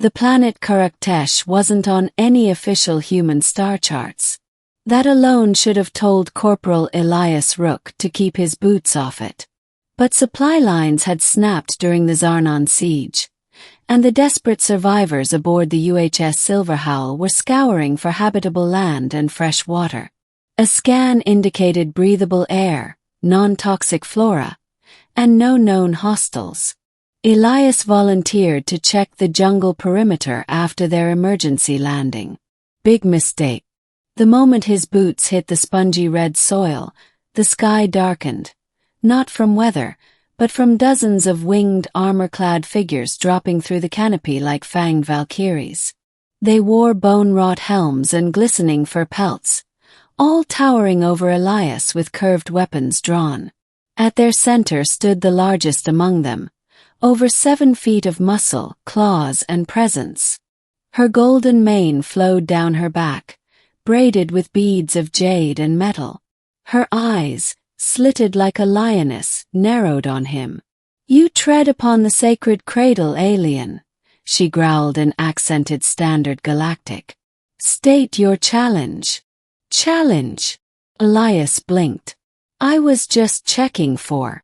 The planet Kuruktesh wasn't on any official human star charts. That alone should have told Corporal Elias Rook to keep his boots off it. But supply lines had snapped during the Zarnan siege, and the desperate survivors aboard the UHS Silverhowl were scouring for habitable land and fresh water. A scan indicated breathable air, non-toxic flora, and no known hostiles. Elias volunteered to check the jungle perimeter after their emergency landing. Big mistake. The moment his boots hit the spongy red soil, the sky darkened. Not from weather, but from dozens of winged, armor-clad figures dropping through the canopy like fanged valkyries. They wore bone-wrought helms and glistening fur pelts, all towering over Elias with curved weapons drawn. At their center stood the largest among them, over 7 feet of muscle, claws, and presence. Her golden mane flowed down her back, braided with beads of jade and metal. Her eyes, slitted like a lioness, narrowed on him. "You tread upon the sacred cradle, alien," she growled in accented standard galactic. "State your challenge." "Challenge?" Elias blinked. "I was just checking for."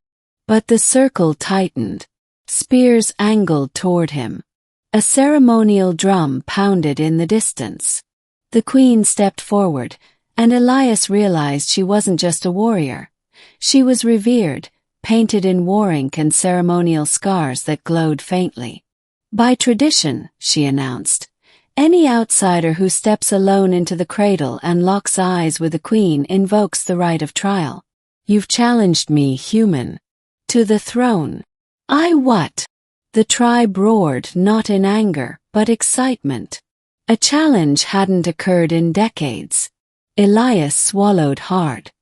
But the circle tightened. Spears angled toward him. A ceremonial drum pounded in the distance. The queen stepped forward, and Elias realized she wasn't just a warrior. She was revered, painted in war ink and ceremonial scars that glowed faintly. "By tradition," she announced, "any outsider who steps alone into the cradle and locks eyes with the queen invokes the right of trial. You've challenged me, human, to the throne." "I what?" The tribe roared, not in anger, but excitement. A challenge hadn't occurred in decades. Elias swallowed hard.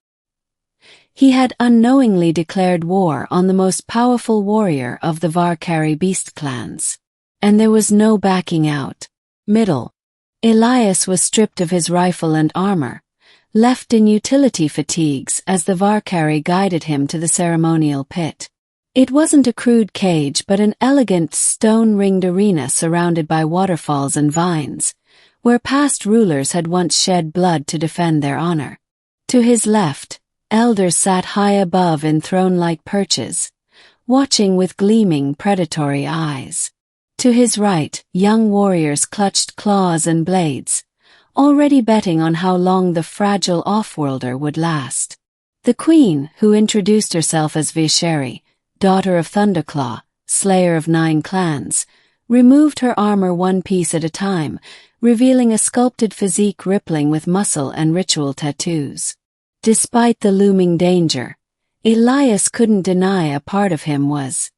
He had unknowingly declared war on the most powerful warrior of the Varkari beast clans. And there was no backing out. Middle. Elias was stripped of his rifle and armor, left in utility fatigues as the Varkari guided him to the ceremonial pit. It wasn't a crude cage but an elegant stone-ringed arena surrounded by waterfalls and vines, where past rulers had once shed blood to defend their honor. To his left, elders sat high above in throne-like perches, watching with gleaming predatory eyes. To his right, young warriors clutched claws and blades, already betting on how long the fragile off-worlder would last. The queen, who introduced herself as Visheri, daughter of Thunderclaw, slayer of 9 clans, removed her armor one piece at a time, revealing a sculpted physique rippling with muscle and ritual tattoos. Despite the looming danger, Elias couldn't deny a part of him was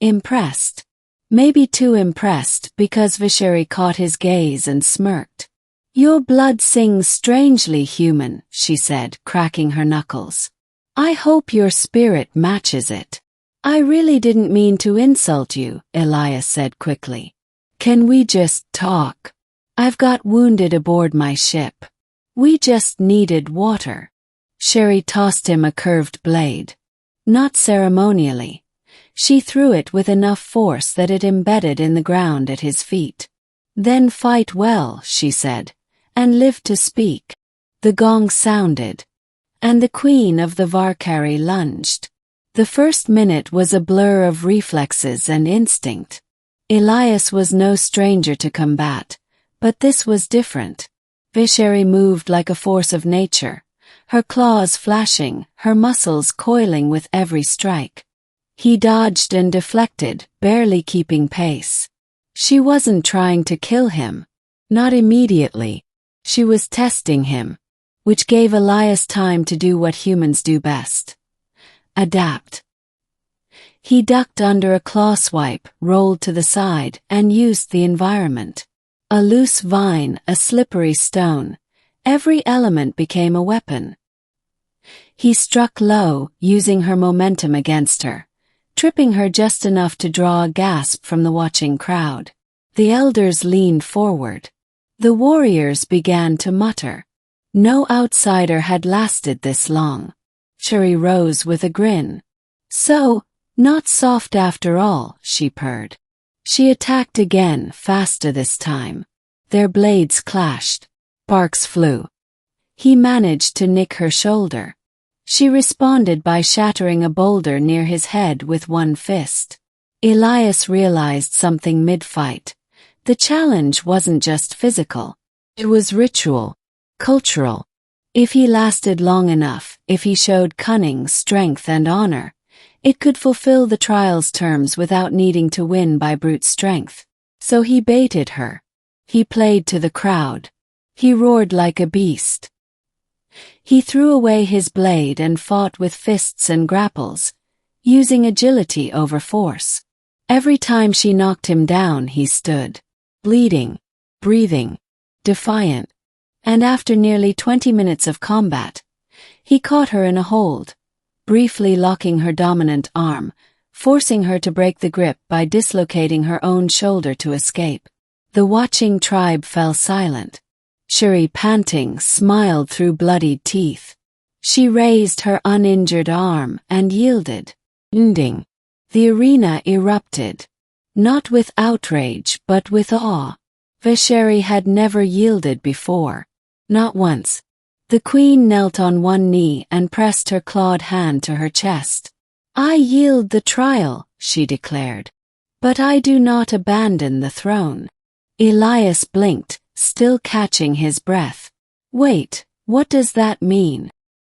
impressed. Maybe too impressed because Visheri caught his gaze and smirked. "Your blood sings strangely, human," she said, cracking her knuckles. "I hope your spirit matches it." "I really didn't mean to insult you," Elias said quickly. "Can we just talk? I've got wounded aboard my ship. We just needed water." Sherry tossed him a curved blade. Not ceremonially. She threw it with enough force that it embedded in the ground at his feet. "Then fight well," she said, "and live to speak." The gong sounded, and the queen of the Varkari lunged. The first minute was a blur of reflexes and instinct. Elias was no stranger to combat, but this was different. Visheri moved like a force of nature, her claws flashing, her muscles coiling with every strike. He dodged and deflected, barely keeping pace. She wasn't trying to kill him. Not immediately. She was testing him, which gave Elias time to do what humans do best. Adapt. He ducked under a claw swipe, rolled to the side, and used the environment. A loose vine, a slippery stone. Every element became a weapon. He struck low, using her momentum against her, tripping her just enough to draw a gasp from the watching crowd. The elders leaned forward. The warriors began to mutter. No outsider had lasted this long. Shuri rose with a grin. "So, not soft after all," she purred. She attacked again, faster this time. Their blades clashed. Sparks flew. He managed to nick her shoulder. She responded by shattering a boulder near his head with one fist. Elias realized something mid-fight. The challenge wasn't just physical. It was ritual, cultural. If he lasted long enough, if he showed cunning, strength, and honor, it could fulfill the trial's terms without needing to win by brute strength. So he baited her. He played to the crowd. He roared like a beast. He threw away his blade and fought with fists and grapples, using agility over force. Every time she knocked him down, he stood, bleeding, breathing, defiant. And after nearly 20 minutes of combat, he caught her in a hold, briefly locking her dominant arm, forcing her to break the grip by dislocating her own shoulder to escape. The watching tribe fell silent. Shuri, panting, smiled through bloodied teeth. She raised her uninjured arm and yielded. Ending. The arena erupted. Not with outrage, but with awe. Vasheri had never yielded before. Not once. The queen knelt on one knee and pressed her clawed hand to her chest. "I yield the trial," she declared. "But I do not abandon the throne." Elias blinked, still catching his breath. "Wait, what does that mean?"